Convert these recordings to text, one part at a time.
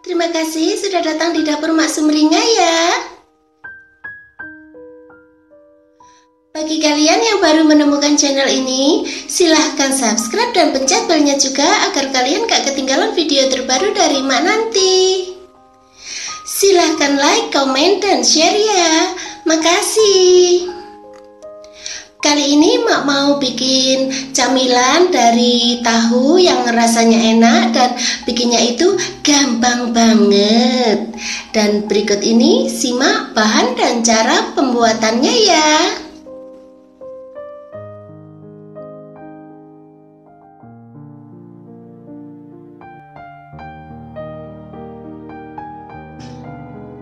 Terima kasih sudah datang di dapur Mak Sumringah ya. Bagi kalian yang baru menemukan channel ini, silahkan subscribe dan pencet belnya juga agar kalian gak ketinggalan video terbaru dari Mak nanti. Silahkan like, komen, dan share ya. Makasih. Kali ini Mak mau bikin camilan dari tahu yang rasanya enak dan bikinnya itu gampang banget. Dan berikut ini simak bahan dan cara pembuatannya ya.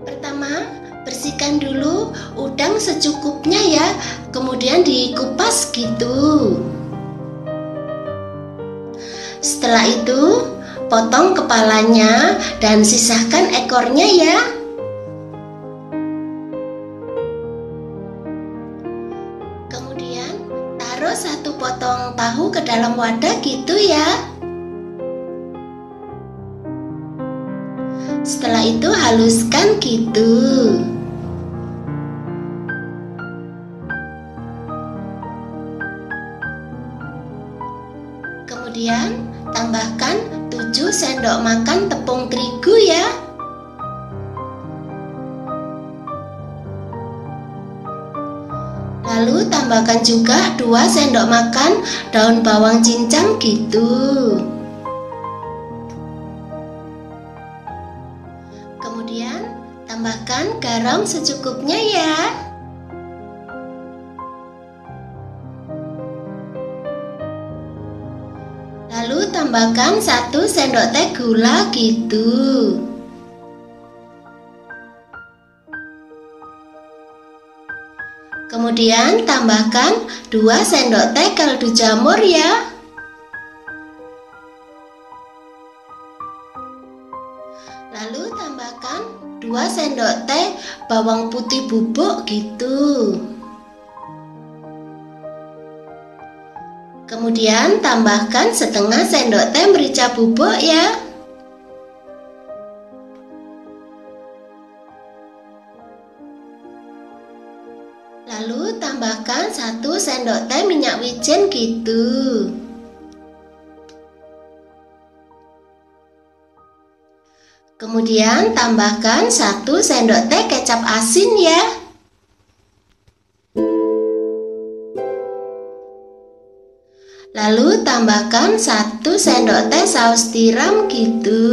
Pertama, bersihkan dulu udang secukupnya ya, kemudian dikupas gitu. Setelah itu, potong kepalanya dan sisahkan ekornya ya. Kemudian, taruh satu potong tahu ke dalam wadah gitu ya. Setelah itu haluskan gitu. Kemudian tambahkan 7 sendok makan tepung terigu ya. Lalu tambahkan juga 2 sendok makan daun bawang cincang gitu. Kemudian tambahkan garam secukupnya ya. Lalu tambahkan 1 sendok teh gula gitu. Kemudian tambahkan 2 sendok teh kaldu jamur ya. Lalu tambahkan 2 sendok teh bawang putih bubuk gitu. Kemudian tambahkan setengah sendok teh merica bubuk ya. Lalu tambahkan 1 sendok teh minyak wijen gitu. Kemudian tambahkan 1 sendok teh kecap asin ya. Lalu tambahkan 1 sendok teh saus tiram gitu.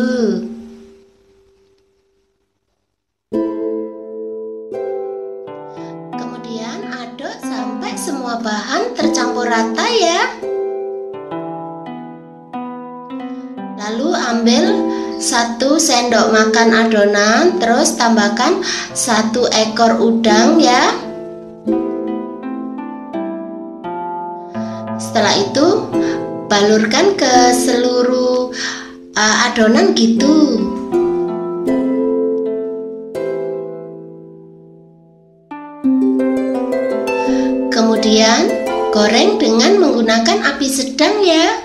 Kemudian aduk sampai semua bahan tercampur rata ya. Lalu ambil 1 sendok makan adonan, terus tambahkan 1 ekor udang ya. Setelah itu balurkan ke seluruh adonan gitu. Kemudian goreng dengan menggunakan api sedang ya.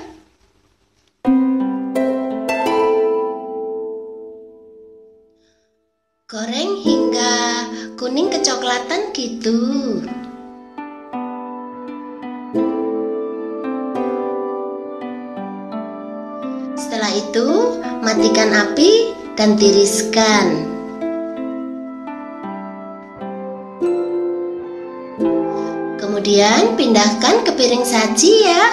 Goreng hingga kuning kecoklatan gitu. Setelah itu matikan api dan tiriskan. Kemudian pindahkan ke piring saji ya.